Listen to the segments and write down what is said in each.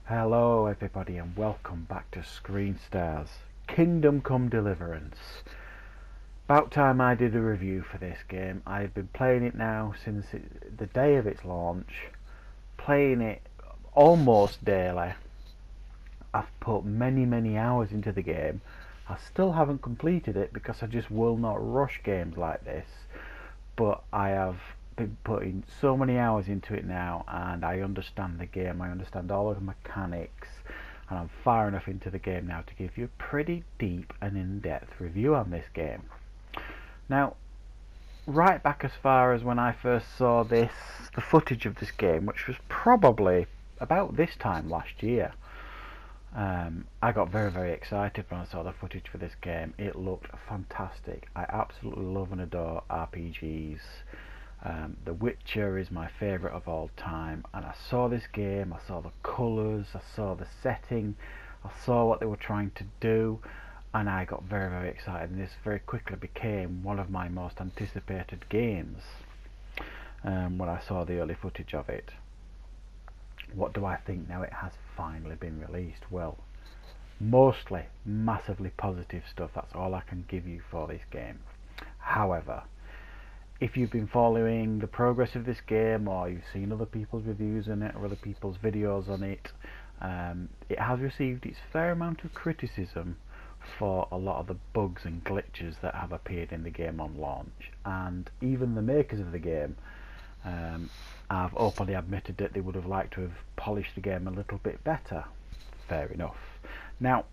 Hello everybody and welcome back to Screen Stars Kingdom Come Deliverance. About time I did a review for this game. I've been playing it now since the day of its launch, playing it almost daily. I've put many hours into the game. I still haven't completed it because I just will not rush games like this, but I have been putting so many hours into it now, and I understand the game, I understand all of the mechanics, and I'm far enough into the game now to give you a pretty deep and in-depth review on this game. Now, right back as far as when I first saw the footage of this game, which was probably about this time last year, I got very excited when I saw the footage for this game. It looked fantastic. I absolutely love and adore RPGs. The Witcher is my favourite of all time, and I saw this game, I saw the colours, I saw the setting, I saw what they were trying to do, and I got very excited, and this very quickly became one of my most anticipated games when I saw the early footage of it. What do I think now it has finally been released? Well, mostly massively positive stuff. That's all I can give you for this game. However, if you've been following the progress of this game, or you've seen other people's reviews on it or other people's videos on it, it has received its fair amount of criticism for a lot of the bugs and glitches that have appeared in the game on launch, and even the makers of the game have openly admitted that they would have liked to have polished the game a little bit better. Fair enough. Now,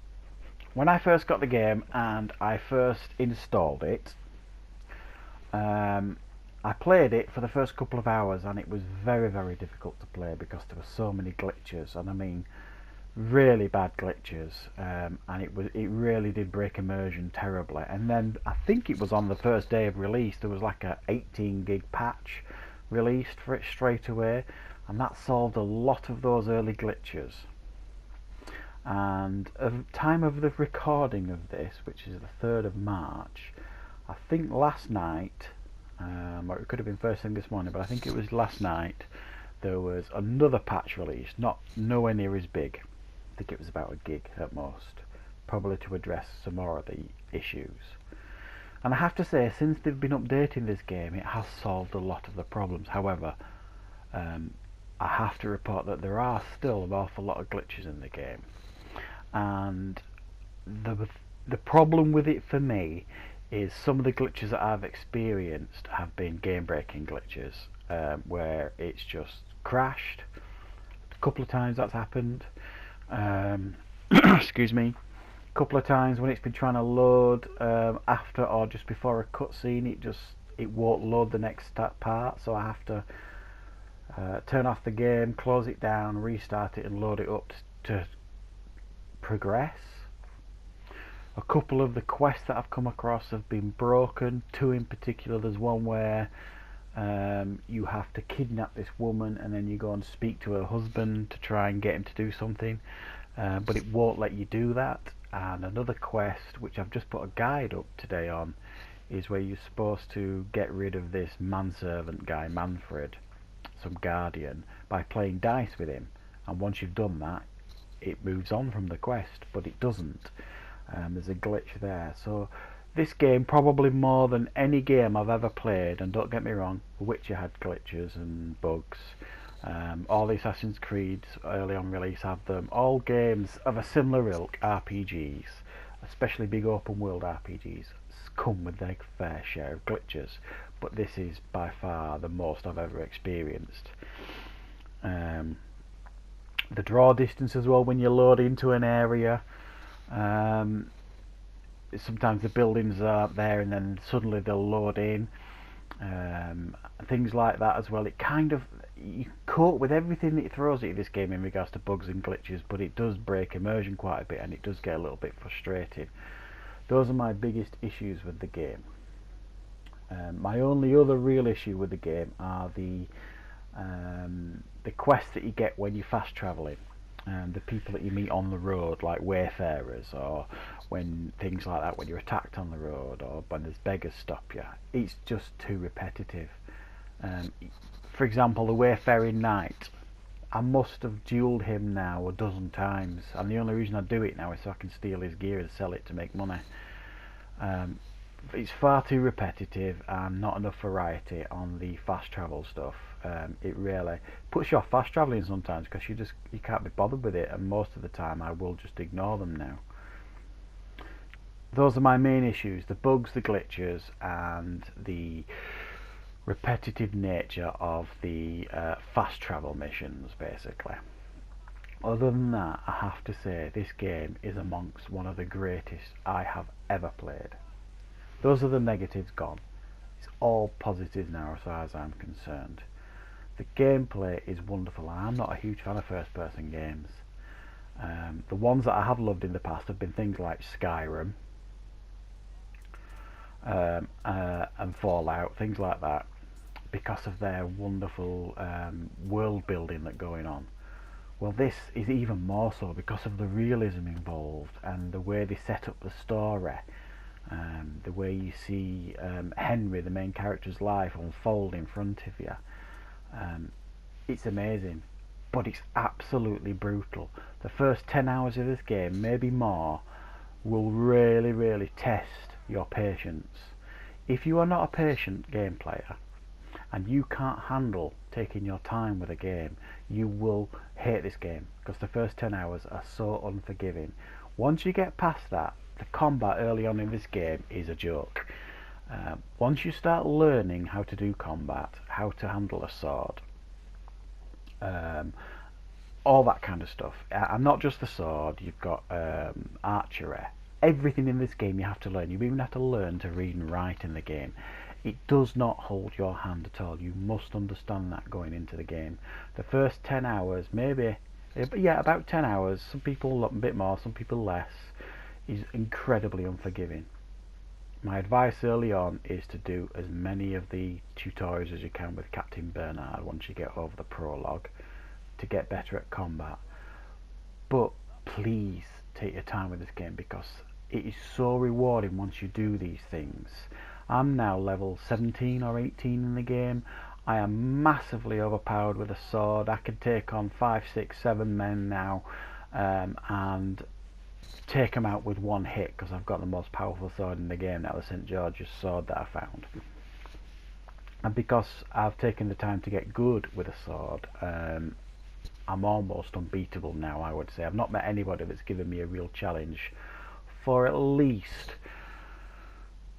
when I first got the game and I first installed it, I played it for the first couple of hours, and it was very difficult to play because there were so many glitches, and I mean really bad glitches, and it really did break immersion terribly. And then I think it was on the first day of release there was like a 18 gig patch released for it straight away, and that solved a lot of those early glitches. And at the time of the recording of this, which is the 3rd of March, I think last night, or it could have been first thing this morning, but I think it was last night, there was another patch released, nowhere near as big. I think it was about a gig at most, probably to address some more of the issues. And I have to say, since they've been updating this game, it has solved a lot of the problems. However, I have to report that there are still an awful lot of glitches in the game, and the problem with it for me is some of the glitches that I've experienced have been game-breaking glitches, where it's just crashed. A couple of times that's happened. Excuse me. A couple of times when it's been trying to load after or just before a cutscene, it won't load the next part, so I have to turn off the game, close it down, restart it, and load it up to progress. A couple of the quests that I've come across have been broken. Two in particular. There's one where you have to kidnap this woman and then you go and speak to her husband to try and get him to do something, but it won't let you do that. And another quest, which I've just put a guide up today on, is where you're supposed to get rid of this manservant guy, Manfred, some guardian, by playing dice with him. And once you've done that, it moves on from the quest, but it doesn't. There's a glitch there. So this game, probably more than any game I've ever played, and don't get me wrong, Witcher had glitches and bugs, all the Assassin's Creeds early on release have them. All games of a similar ilk, RPGs, especially big open world RPGs, come with their fair share of glitches, but this is by far the most I've ever experienced. The draw distance as well when you load into an area, sometimes the buildings are there and then suddenly they'll load in, things like that as well. It kind of, you cope with everything that it throws at you, this game, in regards to bugs and glitches, but it does break immersion quite a bit, and it does get a little bit frustrating. Those are my biggest issues with the game. My only other real issue with the game are the quests that you get when you're fast travelling, and the people that you meet on the road, like wayfarers, or when things like that, when you're attacked on the road, or when there's beggars stop you. It's just too repetitive. For example, the wayfaring knight, I must have duelled him now a dozen times, and the only reason I do it now is so I can steal his gear and sell it to make money. It's far too repetitive and not enough variety on the fast travel stuff. It really puts you off fast travelling sometimes because you can't be bothered with it, and most of the time I will just ignore them now. Those are my main issues: the bugs, the glitches, and the repetitive nature of the fast travel missions, basically. Other than that, I have to say this game is amongst one of the greatest I have ever played. Those are the negatives gone. It's all positive now as far as I'm concerned. The gameplay is wonderful, and I'm not a huge fan of first person games. The ones that I have loved in the past have been things like Skyrim and Fallout, things like that, because of their wonderful world building that's going on. Well, this is even more so because of the realism involved and the way they set up the story. The way you see Henry, the main character's life, unfold in front of you. It's amazing, but it's absolutely brutal. The first 10 hours of this game, maybe more, will really test your patience. If you are not a patient game player and you can't handle taking your time with a game, you will hate this game, because the first 10 hours are so unforgiving. Once you get past that, the combat early on in this game is a joke. Once you start learning how to do combat, how to handle a sword, all that kind of stuff, and not just the sword, you've got archery, everything in this game you have to learn. You even have to learn to read and write in the game. It does not hold your hand at all. You must understand that going into the game. The first 10 hours, maybe, yeah, about 10 hours, some people a bit more, some people less, is incredibly unforgiving. My advice early on is to do as many of the tutorials as you can with Captain Bernard once you get over the prologue, to get better at combat. But please take your time with this game, because it is so rewarding once you do these things. I'm now level 17 or 18 in the game. I am massively overpowered with a sword. I can take on 5, 6, 7 men now, and take them out with one hit, because I've got the most powerful sword in the game now, the St. George's sword that I found. And because I've taken the time to get good with a sword, I'm almost unbeatable now, I would say. I've not met anybody that's given me a real challenge for at least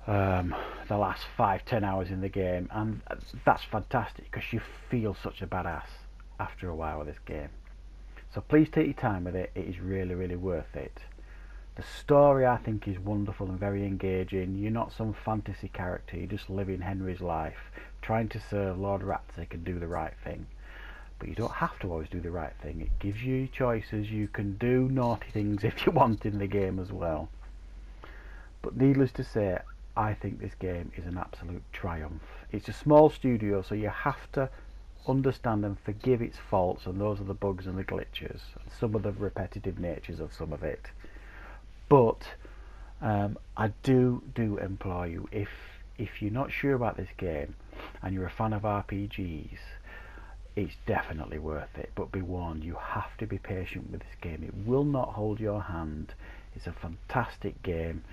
the last 5-10 hours in the game, and that's fantastic, because you feel such a badass after a while with this game. So please take your time with it. It is really worth it. The story, I think, is wonderful and very engaging. You're not some fantasy character, you're just living Henry's life, trying to serve Lord Ratzick and do the right thing. But you don't have to always do the right thing. It gives you choices. You can do naughty things if you want in the game as well. But needless to say, I think this game is an absolute triumph. It's a small studio, so you have to understand and forgive its faults, and those are the bugs and the glitches, and some of the repetitive natures of some of it. But I do implore you, if you're not sure about this game and you're a fan of RPGs, it's definitely worth it. But be warned, you have to be patient with this game. It will not hold your hand. It's a fantastic game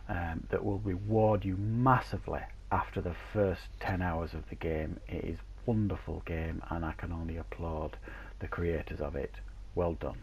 that will reward you massively after the first 10 hours of the game. It is a wonderful game, and I can only applaud the creators of it. Well done.